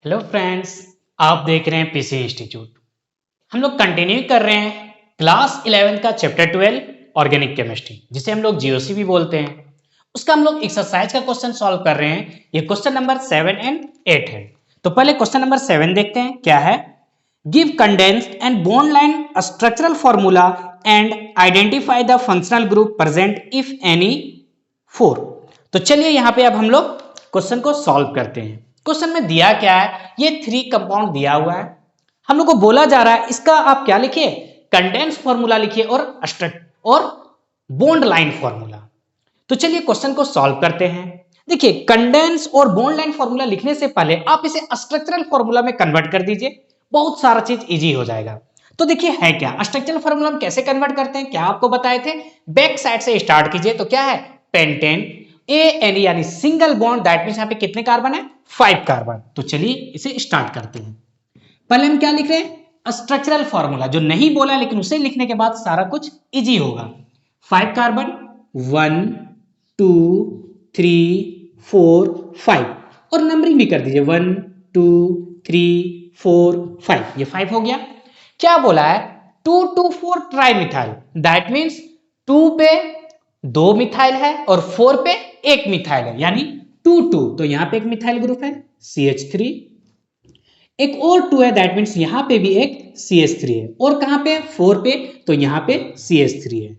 Hello friends, आप देख रहे हैं पीसी इंस्टीट्यूट। हम लोग कंटिन्यू कर रहे हैं क्लास 11 का चैप्टर 12 ऑर्गेनिक केमिस्ट्री, जिसे हम लोग जीओसी भी बोलते हैं। उसका हम लोग एक्सरसाइज का क्वेश्चन सॉल्व कर रहे हैं। ये क्वेश्चन नंबर 7 एंड 8 है। तो पहले क्वेश्चन नंबर 7 देखते हैं क्या है। Give condensed and bond line structural formula and identify the functional group present if any 4। तो चलिए यहाँ पे अब हम लोग क्वेश्चन को सॉल्व करते हैं। क्वेश्चन में दिया क्या है, ये 3 कंपाउंड दिया हुआ है। हम लोग को बोला जा रहा है इसका आप क्या लिखिए, कंडेंस फॉर्मूला लिखिए और बॉन्ड लाइन फॉर्मूला। तो चलिए क्वेश्चन को सॉल्व करते हैं। देखिए, कंडेंस और बॉन्ड लाइन फॉर्मूला लिखने से पहले आप इसे स्ट्रक्चरल फॉर्मूला में कन्वर्ट कर दीजिए, बहुत सारा चीज इजी हो जाएगा। तो देखिए है क्या स्ट्रक्चरल फॉर्मूला हम कैसे कन्वर्ट करते हैं, क्या आपको बताए थे। बैक साइड से स्टार्ट कीजिए। तो क्या है, पेंटेन एन यानी सिंगल बॉन्ड, दैट मींस यहां पे कितने कार्बन है, 5 कार्बन। तो चलिए इसे स्टार्ट करते हैं। पहले हम क्या लिख रहे हैं, स्ट्रक्चरल फॉर्मूला, जो नहीं बोला लेकिन उसे लिखने के बाद सारा कुछ इजी होगा। 5 कार्बन, 1 2 3 4 5, और नंबरिंग भी कर दीजिए 1 2 3 4 5। ये 5 हो गया। क्या बोला है, 2 2 4 ट्राई मिथाइल, दैट मीन्स 2 पे 2 मिथाइल है और 4 पे 1 मिथाइल है, यानी 2 2। तो यहां पे एक मिथाइल ग्रुप है CH3, एक और 2 है, दैट मीन्स यहां पे भी एक CH3 है, और कहां पे 4 पे, तो यहां पे CH3 है।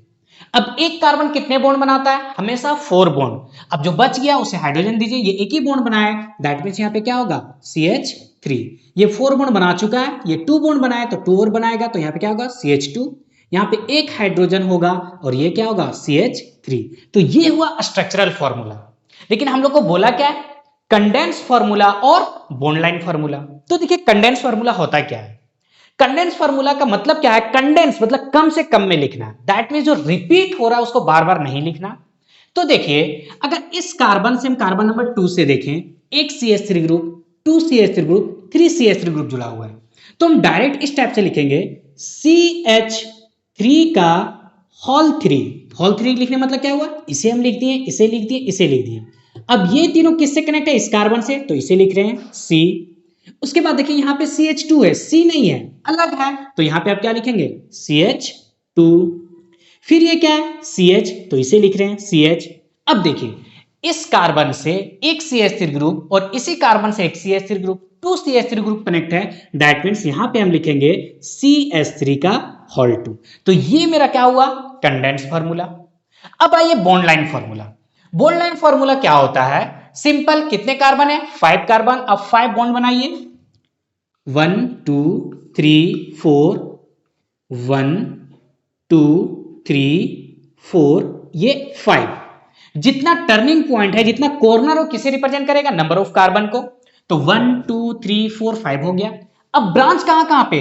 अब एक कार्बन कितने बॉन्ड बनाता है, हमेशा 4 बॉन्ड। अब जो बच गया उसे हाइड्रोजन दीजिए, ये एक ही बॉन्ड बनाया है, दैट मीन्स यहां पे क्या होगा, CH3। ये 4 बॉन्ड बना चुका है, ये 2 बॉन्ड बनाया तो 2 और बनाएगा, तो यहां पे क्या होगा, CH2। यहां पे एक हाइड्रोजन होगा और ये क्या होगा, CH3। तो ये हुआ स्ट्रक्चरल फॉर्मूला। लेकिन हम लोग को बोला क्या है, कंडेंस फॉर्मूला और बॉन्ड लाइन फॉर्मूला। तो देखिए कंडेंस फॉर्मूला होता क्या है। कंडेंस फॉर्मूला का मतलब क्या है, कंडेंस मतलब कम से कम में लिखना, दैट मींस जो रिपीट हो रहा है उसको बार बार नहीं लिखना। तो देखिए, अगर इस कार्बन से हम कार्बन नंबर 2 से देखें, एक CH3 group, 2 CH3 group, 3 CH3 group जुड़ा हुआ है, तो हम डायरेक्ट इस टाइप से लिखेंगे CH3 का होल 3 लिखने मतलब क्या हुआ, इसे हम लिख दिए, इसे लिख दिए, इसे लिख दिए। अब ये तीनों किससे कनेक्ट है, इस कार्बन से, तो इसे लिख रहे हैं C। उसके बाद देखिए यहां पे CH2 है, C नहीं है, अलग है, तो यहां पे आप क्या लिखेंगे, CH2। फिर ये क्या है, CH, तो इसे लिख रहे हैं CH। अब देखिए, इस कार्बन से एक CH3 ग्रुप और इसी कार्बन से एक CH3 group, 2 CH3 group connect है, दैट मींस यहां पे हम लिखेंगे CH3 का होल 2। तो ये मेरा क्या हुआ, कंडेंस फार्मूला। अब आइए bond line formula. Bond line formula क्या होता है, सिंपल, कितने कार्बन है, 5 कार्बन। अब 5 बॉन्ड बनाइए, 1 2 3 4, 1 2 3 4, ये 5। जितना टर्निंग पॉइंट है, जितना कॉर्नर हो, किसे रिप्रेजेंट करेगा, नंबर ऑफ कार्बन को। तो 1 2 3 4 5 हो गया। अब ब्रांच कहां कहां पे,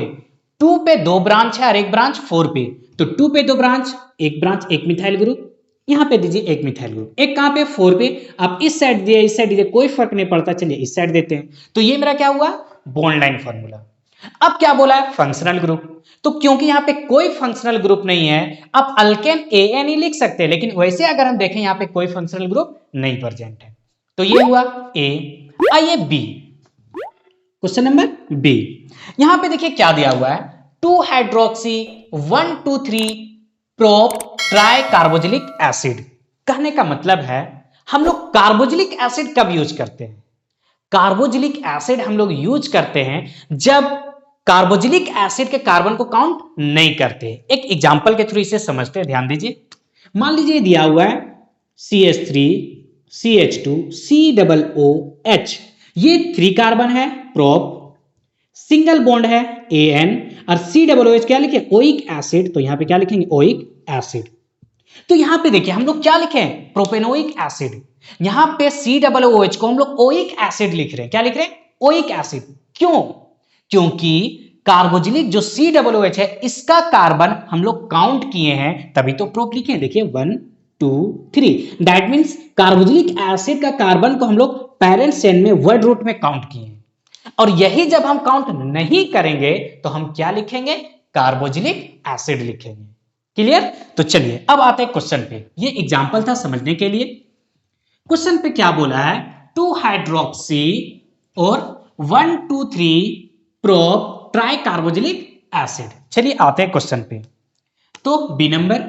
2 पे 2 ब्रांच है और एक ब्रांच 4 पे। तो 2 पे 2 ब्रांच, एक ब्रांच एक मिथाइल ग्रुप, यहां पे दीजिए एक मिथाइल ग्रुप। एक कहां पे, 4 पे। आप इस साइड दिए, इस साइड दीजिए, कोई फर्क नहीं पड़ता, चलिए इस साइड देते हैं। तो ये मेरा क्या हुआ, बॉन्ड लाइन फॉर्मूला। अब क्या बोला है, फंक्शनल ग्रुप। तो क्योंकि यहां पे कोई फंक्शनल ग्रुप नहीं है, आप अल्केन AN ही लिख सकते हैं, लेकिन वैसे अगर हम देखें यहां पे कोई फंक्शनल ग्रुप नहीं प्रेजेंट है। तो ये हुआ A। आइए B, क्वेश्चन नंबर B। यहां पे देखिए क्या दिया हुआ है, 2 हाइड्रोक्सी 1 2 3 प्रोप ट्राई कार्बोजिलिक एसिड। कहने का मतलब है, हम लोग कार्बोजिलिक एसिड कब यूज करते हैं, कार्बोजिलिक एसिड हम लोग यूज करते हैं जब कार्बोजिलिक एसिड के कार्बन को काउंट नहीं करते। एक एग्जांपल के थ्रू इसे समझते हैं, ध्यान दीजिए। मान लीजिए दिया हुआ है CH3 CH2 COOH, ये 3 कार्बन है, प्रोप, सिंगल बॉन्ड है AN, और COOH क्या लिखे, ओइक एसिड। तो यहां पे क्या लिखेंगे, ओइक एसिड। तो यहां पे देखिए हम लोग क्या लिखे, प्रोपेनोइक एसिड। यहां पे COOH को हम लोग ओइक एसिड लिख रहे हैं, क्या लिख रहे हैं, ओइक एसिड। क्यों, क्योंकि कार्बोजिलिक जो COOH है, इसका कार्बन हम लोग काउंट किए हैं, तभी तो प्रोप लिखे हैं। देखिए 1 2 3, दैट मींस कार्बोजिलिक एसिड का कार्बन को हम लोग पेरेंट चेन में वर्ड रूट में काउंट किए हैं। और यही जब हम काउंट नहीं करेंगे तो हम क्या लिखेंगे, कार्बोजिलिक एसिड लिखेंगे। क्लियर। तो चलिए अब आते हैं क्वेश्चन पे, ये एग्जांपल था समझने के लिए। क्वेश्चन पे क्या बोला है, 2 हाइड्रोक्सी और 1,2,3 प्रोप ट्राई कार्बोजिलिक एसिड। चलिए आते हैं क्वेश्चन पे। तो बी नंबर,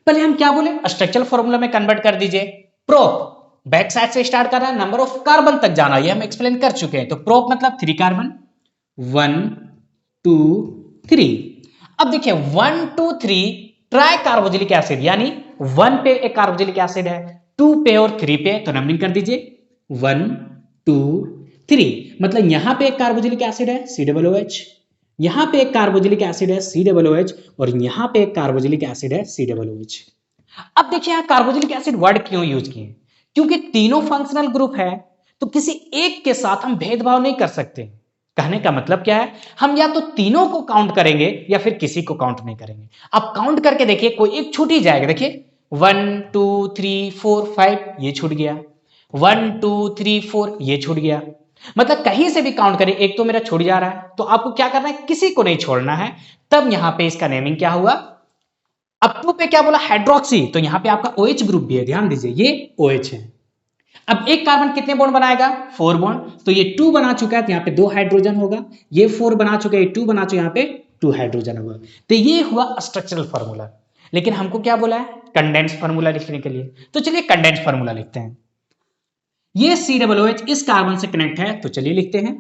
पहले हम क्या बोले, स्ट्रक्चरल फॉर्मूला में कन्वर्ट कर दीजिए। प्रोप बैक साइड से स्टार्ट कर रहा है, नंबर ऑफ कार्बन तक जाना, ये हम एक्सप्लेन कर चुके हैं। तो प्रोप मतलब 3 कार्बन, 1 2 3। अब देखिए 1 2 3 ट्राई कार्बोजिलिक एसिड, यानी 1 पे एक कार्बोजिलिक एसिड है, 2 पे और 3 पे, तो नंबरिंग कर दीजिए 1 2 3। मतलब यहां पे एक कार्बोजिलिक एसिड है COOH, यहां पे एक कार्बोजिलिक एसिड है COOH, और यहां पे एक कार्बोजिलिक एसिड है COOH। अब देखिए यहां कार्बोजिलिक एसिड वर्ड क्यों यूज किए, क्योंकि तीनों फंक्शनल ग्रुप है, तो किसी एक के साथ हम भेदभाव नहीं कर सकते। कहने का मतलब क्या है, हम या तो तीनों को काउंट करेंगे या फिर किसी को काउंट नहीं करेंगे। अब काउंट करके देखिए, कोई एक छूट ही जाएगा। देखिए 1 2 3 4 5 ये छूट गया, 1 2 3 4 ये छूट गया। मतलब कहीं से भी काउंट करें, एक तो मेरा छूट जा रहा है, तो आपको क्या करना है, किसी को नहीं छोड़ना है। तब यहां पे इसका नेमिंग क्या हुआ। अब 2 पे क्या बोला, हाइड्रोक्सी, तो यहां पे आपका OH ग्रुप भी है, ध्यान दीजिए ये OH है। अब एक कार्बन कितने बॉन्ड बनाएगा, 4 बॉन्ड, तो ये 2 बना चुका है, तो यहां पे 2 हाइड्रोजन होगा। ये 4 बना चुका है, 2 बना चुका है, यहां पे 2 हाइड्रोजन होगा। तो ये हुआ स्ट्रक्चरल फार्मूला। लेकिन हमको क्या बोला है, कंडेंस फार्मूला लिखने के लिए। तो चलिए कंडेंस फार्मूला लिखते हैं। ये COOH इस कार्बन से कनेक्ट है, तो चलिए लिखते हैं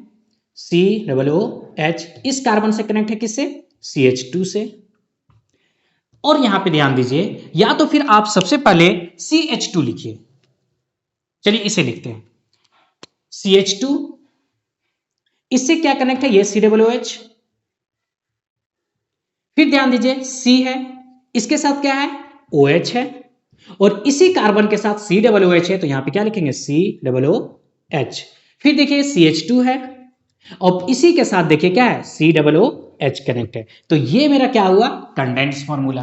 COOH इस कार्बन से कनेक्ट है, किससे, CH2 से। और यहां पे ध्यान दीजिए, या तो फिर आप सबसे पहले CH2 लिखिए। चलिए इसे लिखते हैं CH2, इससे क्या कनेक्ट है, ये COOH। फिर ध्यान दीजिए C है, इसके साथ क्या है, OH है, और इसी कार्बन के साथ COOH है, तो यहां पे क्या लिखेंगे COOH। फिर देखिए CH2 है, और इसी के साथ देखिए क्या है, COOH कनेक्ट है। तो ये मेरा क्या हुआ, कंडेंस फार्मूला।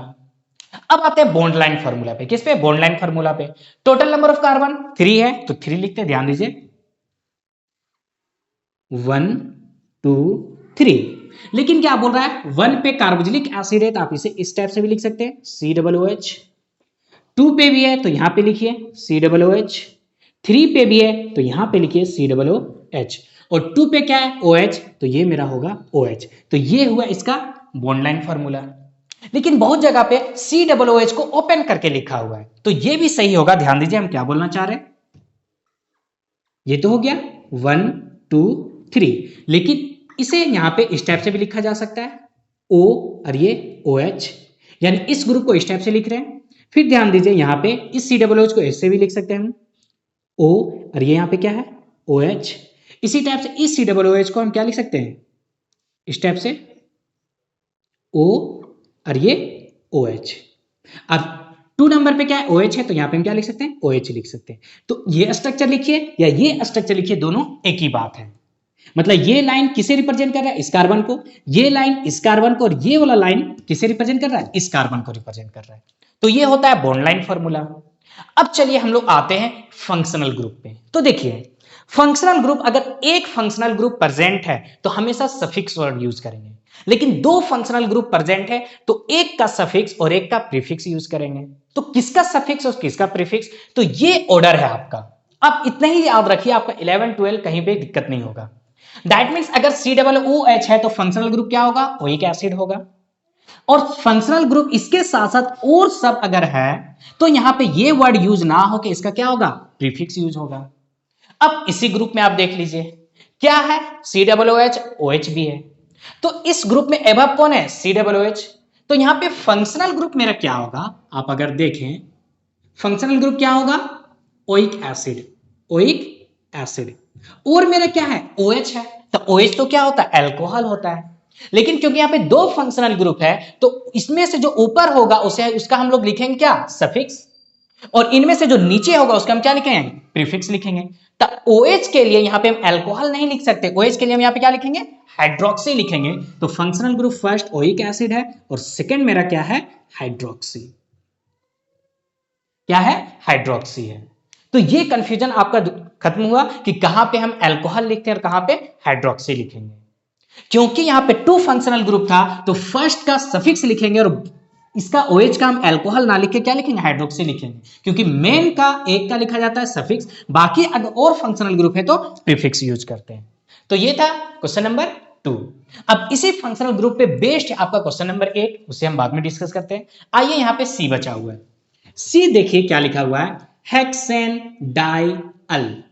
अब आते हैं बॉन्ड लाइन फार्मूला पे। किस पे, बॉन्ड लाइन फार्मूला पे। टोटल नंबर ऑफ कार्बन 3 है, तो 3 लिखते हैं, ध्यान दीजिए 1 2 3। लेकिन क्या बोल रहा है, 1 पे कार्बोजिलिक एसिड है, तो आप इसे इस टाइप से भी लिख सकते हैं COOH। 2 पे भी है, तो यहां पे लिखिए COOH। 3 पे भी है, तो यहां पे लिखिए COOH। और 2 पे क्या है, OH, तो ये मेरा होगा OH। तो ये हुआ इसका बॉन्ड लाइन फार्मूला। लेकिन बहुत जगह पे COOH को ओपन करके लिखा हुआ है, तो ये भी सही होगा। ध्यान दीजिए हम क्या बोलना चाह रहे हैं। ये तो हो गया 1 2 3, लेकिन इसे यहां पे इस टाइप से भी लिखा जा सकता है O और ये OH, यानी इस ग्रुप को इस टाइप से लिख रहे हैं। फिर ध्यान दीजिए यहां पे इस COOH को ऐसे भी लिख सकते हैं हम O, और ये यहां पे क्या है OH। इसी टाइप से इस COOH को हम क्या लिख सकते हैं, इस टाइप से O और ये OH। अब 2 नंबर पे क्या है, OH है, तो यहां पे हम क्या लिख सकते हैं, OH लिख सकते हैं। तो ये स्ट्रक्चर लिखिए या ये स्ट्रक्चर लिखिए, दोनों एक ही बात है। मतलब ये लाइन किसे रिप्रेजेंट कर रहा है, इस कार्बन को, ये लाइन इस कार्बन को, और ये वाला लाइन किसे रिप्रेजेंट कर रहा है, इस कार्बन को रिप्रेजेंट कर रहा है। तो ये होता है बॉन्ड लाइन फार्मूला। अब चलिए हम लोग आते हैं फंक्शनल ग्रुप पे। तो देखिए फंक्शनल ग्रुप, अगर एक फंक्शनल ग्रुप प्रेजेंट है तो हमेशा सफिक्स वर्ड यूज करेंगे। लेकिन 2 फंक्शनल ग्रुप प्रेजेंट है तो एक का सफिक्स और एक का प्रीफिक्स यूज करेंगे। तो किसका सफिक्स और किसका प्रीफिक्स, तो ये ऑर्डर है आपका। अब इतना ही याद रखिए, आपका 11 12 कहीं पे दिक्कत नहीं होगा। दैट मीन्स अगर COOH है तो फंक्शनल ग्रुप क्या होगा, ओइक एसिड होगा। और फंक्शनल ग्रुप इसके साथ साथ और सब अगर है तो यहां पे ये वर्ड यूज ना हो के इसका क्या होगा, प्रीफिक्स यूज होगा। अब इसी ग्रुप में आप देख लीजिए क्या है, COOH, OH भी है। तो इस ग्रुप में एबव कौन है, COOH। तो यहां पे फंक्शनल ग्रुप मेरा क्या होगा, आप अगर देखें फंक्शनल ग्रुप क्या होगा, ओइक एसिड, ओइक एसिड। और मेरा क्या है, OH है, तो OH तो क्या होता है, अल्कोहल होता है। लेकिन क्योंकि यहाँ पे 2 फंक्शनल ग्रुप है तो इसमें से जो ऊपर होगा उसे उसका हम लोग लिखेंगे क्या, सफिक्स, और इनमें से जो नीचे होगा उसका हम क्या लिखेंगे, प्रीफिक्स लिखेंगे। तो OH के लिए यहाँ पे हम अल्कोहल नहीं लिख सकते, OH के लिए हम यहाँ पे क्या लिखेंगे, हाइड्रोक्सी लिखेंगे। तो functional group first oic acid है और सेकंड मेरा क्या है, हाइड्रोक्सी। क्या है, हाइड्रोक्सी है। तो ये कंफ्यूजन आपका खत्म हुआ कि कहां पे हम अल्कोहल लिखते हैं और कहां पे हाइड्रोक्सी लिखेंगे। क्योंकि यहां पे 2 फंक्शनल ग्रुप था तो फर्स्ट का सफिक्स लिखेंगे और इसका OH का हम अल्कोहल ना लिख के क्या लिखेंगे, हाइड्रोक्सी लिखेंगे। क्योंकि मेन का एक का लिखा जाता है सफिक्स, बाकी अगर और फंक्शनल ग्रुप है तो प्रीफिक्स यूज करते हैं। तो ये था क्वेश्चन नंबर 2। अब इसी फंक्शनल ग्रुप पे बेस्ड आपका क्वेश्चन नंबर 8, उसे हम बाद में डिस्कस करते हैं। आइए यहां पे सी बचा हुआ है। सी देखिए क्या लिखा हुआ है, हेक्सेन डाई अल।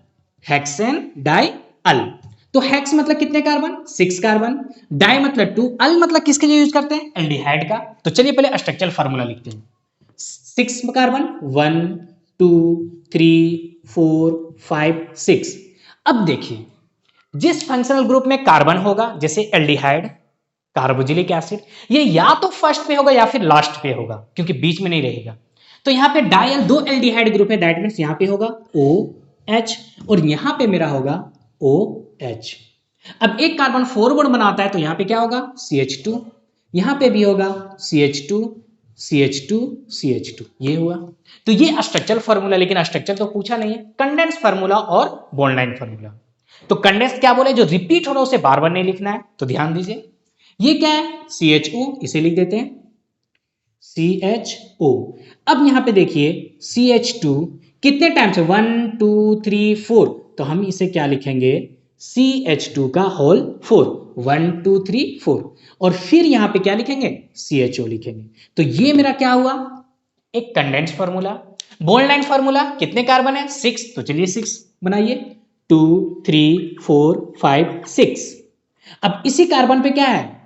हेक्सेन डाई अल। तो हेक्स मतलब कितने कार्बन, 6 कार्बन। डाई मतलब 2, अल मतलब किसके लिए यूज करते हैं, एल्डिहाइड का। तो चलिए पहले स्ट्रक्चरल फार्मूला लिखते हैं। 6 कार्बन, 1 2 3 4 5 6। अब देखिए जिस फंक्शनल ग्रुप में कार्बन होगा, जैसे एल्डिहाइड, कार्बोक्सिलिक एसिड, ये या तो फर्स्ट पे होगा या फिर लास्ट पे होगा, क्योंकि बीच में नहीं रहेगा। तो यहां पे डायल 2 एल्डिहाइड ग्रुप है, दैट मींस यहां पे होगा OH और यहां पे मेरा होगा OH। अब एक कार्बन 4 बॉन्ड बनाता है तो यहां पे क्या होगा, CH2, यहां पे भी होगा CH2 CH2 CH2, ये हुआ। तो ये स्ट्रक्चरल फार्मूला, लेकिन स्ट्रक्चर तो पूछा नहीं है, कंडेंस फार्मूला और बॉन्ड लाइन फार्मूला। तो कंडेंस क्या बोले, जो रिपीट हो रहा है उसे बार बार नहीं लिखना है। तो ध्यान दीजिए ये क्या है, CHO, इसे लिख देते हैं CHO। अब यहां पे देखिए CH2 कितने टाइम्स है, 1 2 3 4, तो हम इसे क्या लिखेंगे, CH2 का होल 4, 1 2 3 4, और फिर यहां पे क्या लिखेंगे, CHO लिखेंगे। तो ये मेरा क्या हुआ, एक condense formula. Bond line formula, कितने कार्बन है, 6, तो चलिए 6 बनाइए, 2 3 4 5 6। अब इसी कार्बन पे क्या है,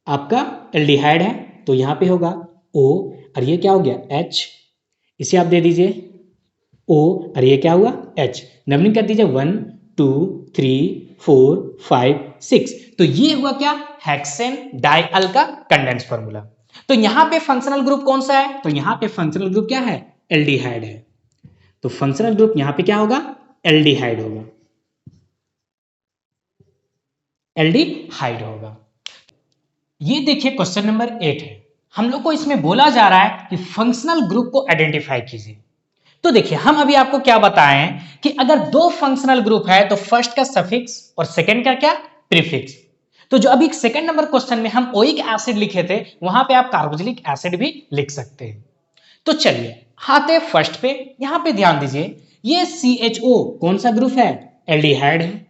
आपका एल्डिहाइड है, तो यहां पे होगा O, और ये क्या हो गया H, इसे आप दे दीजिए O, और ये क्या हुआ H, नंबरिंग कर दीजिए 1 2 3 4 5 6। तो ये हुआ क्या, हेक्सेन डाइअल का कंडेंस फार्मूला। तो यहां पे फंक्शनल ग्रुप कौन सा है, तो यहां पे फंक्शनल ग्रुप क्या है, एल्डिहाइड है। तो फंक्शनल ग्रुप यहां पे क्या होगा, एल्डिहाइड होगा, एल्डिहाइड होगा। ये देखिए क्वेश्चन नंबर 8 है। हम लोग को इसमें बोला जा रहा है कि फंक्शनल ग्रुप को आइडेंटिफाई कीजिए। तो देखिए हम अभी आपको क्या बताएं कि अगर दो फंक्शनल ग्रुप है तो फर्स्ट का सफिक्स और सेकंड का क्या, प्रीफिक्स। तो जो अभी सेकंड नंबर क्वेश्चन में हम ओइक एसिड लिखे थे, वहां पे आप कार्बोक्सिलिक एसिड भी लिख सकते हैं। तो चलिए आते फर्स्ट पे, यहां पे ध्यान दीजिए, ये CHO कौन सा ग्रुप है, एल्डिहाइड है।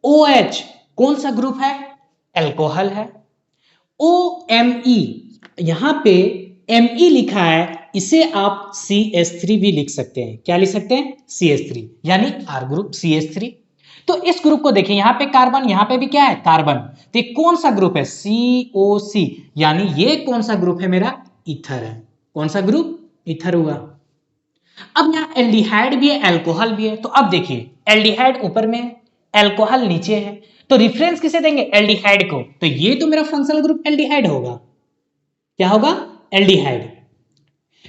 OH कौन सा ग्रुप है, एल्कोहल है। OMe, यहां पे Me लिखा है, इसे आप CH3 भी लिख सकते हैं। क्या लिख सकते हैं, CH3, यानी R ग्रुप CH3। तो इस ग्रुप को देखिए, यहां पे कार्बन, यहां पे भी क्या है कार्बन, तो ये कौन सा ग्रुप है, COC, यानी ये कौन सा ग्रुप है, मेरा ईथर है। कौन सा ग्रुप, ईथर हुआ। अब यहां एल्डिहाइड भी है, अल्कोहल भी है। तो अब देखिए एल्डिहाइड ऊपर में है, अल्कोहल नीचे है, तो रेफरेंस किसे देंगे, एल्डिहाइड को। तो ये तो मेरा फंक्शनल ग्रुप एल्डिहाइड होगा। क्या होगा, एल्डिहाइड।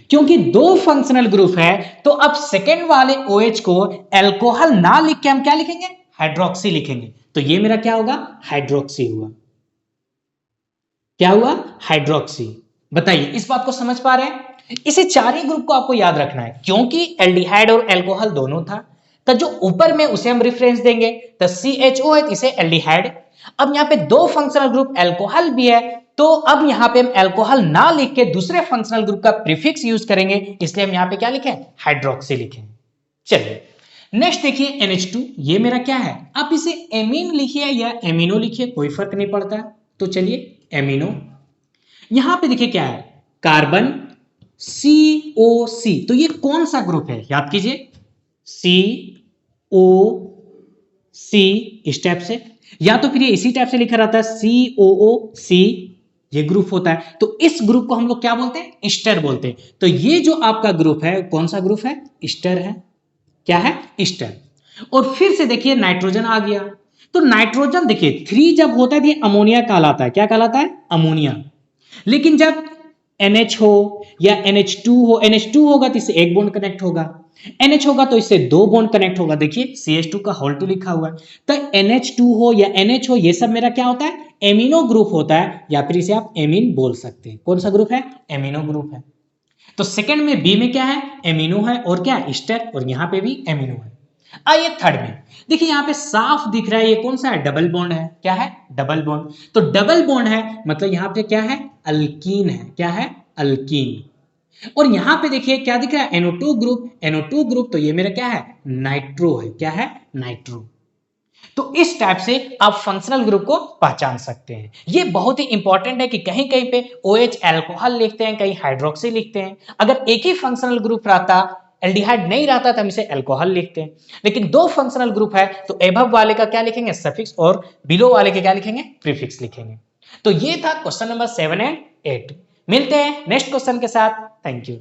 क्योंकि दो फंक्शनल ग्रुप है, तो अब सेकेंड वाले OH को अल्कोहल ना लिख के हम क्या लिखेंगे, हाइड्रोक्सी लिखेंगे। तो ये मेरा क्या होगा, हाइड्रोक्सी हुआ। क्या हुआ, हाइड्रोक्सी। बताइए इस बात को समझ पा रहे हैं। इसे चार ही ग्रुप को आपको याद रखना है, क्योंकि एल्डिहाइड और अल्कोहल दोनों था, तो जो ऊपर में उसे हम रेफरेंस देंगे, तो CHO है, इसे एल्डिहाइड। अब यहां पे दो फंक्शनल ग्रुप अल्कोहल भी है, तो अब यहां पे हम अल्कोहल ना लिख के दूसरे फंक्शनल ग्रुप का प्रीफिक्स यूज करेंगे, इसलिए हम यहां पे क्या लिखें, हाइड्रोक्सी लिखें। चलिए नेक्स्ट देखिए NH2, ये मेरा क्या है, आप इसे एमीन लिखिए या एमिनो लिखिए, कोई फर्क नहीं पड़ता। तो चलिए एमिनो, यहां पे देखिए क्या है, कार्बन COC, तो ये कौन सा ग्रुप है, याद कीजिए COC, इस टाइप से, या तो फिर ये इसी टाइप से लिखा रहता है COOC, ये ग्रुप होता है। तो इस ग्रुप को हम लोग क्या बोलते हैं, ईस्टर बोलते हैं। तो ये जो आपका ग्रुप है कौन सा ग्रुप है, ईस्टर है। क्या है, ईस्टर। और फिर से देखिए नाइट्रोजन आ गया, तो नाइट्रोजन देखिए 3 जब होता है तो ये अमोनिया कहलाता है। क्या कहलाता है, अमोनिया। लेकिन जब NH हो या NH2 हो, NH2 होगा तो इससे एक बॉन्ड कनेक्ट होगा, NH होगा तो इससे दो बॉन्ड कनेक्ट होगा। देखिए CH2 का होल 2 लिखा हुआ है, तो NH2 हो या NH हो, ये सब मेरा क्या होता है, एमिनो ग्रुप होता है, या फिर इसे आप एमीन बोल सकते हैं। कौन सा ग्रुप है, एमिनो ग्रुप है। तो सेकंड में बी में क्या है, एमिनो है, और क्या ईस्टर, और यहां पे भी एमिनो है। आइए थर्ड में, देखिए यहां पे साफ दिख रहा है, ये कौन सा है, डबल बॉन्ड है। क्या है, डबल बॉन्ड। तो डबल बॉन्ड है मतलब यहां पे क्या है, अल्कीन है। क्या है, अल्कीन। और यहां पे देखिए क्या दिख रहा है, NO2 ग्रुप, NO2 ग्रुप, तो ये मेरा क्या है, नाइट्रो है। क्या है, नाइट्रो। तो इस टाइप से आप फंक्शनल ग्रुप को पहचान सकते हैं। ये बहुत ही इंपॉर्टेंट है कि कहीं कहीं पे OH अल्कोहल लिखते हैं, कहीं हाइड्रोक्सी लिखते हैं। अगर एक ही फंक्शनल ग्रुप रहता, एल्डिहाइड नहीं रहता, तो हम इसे अल्कोहल लिखते हैं। लेकिन दो फंक्शनल ग्रुप है तो एबव वाले का क्या लिखेंगे, सफिक्स, और बिलो वाले के क्या लिखेंगे, प्रीफिक्स लिखेंगे। तो ये था क्वेश्चन नंबर 7 एंड 8। मिलते हैं नेक्स्ट क्वेश्चन के साथ। Thank you.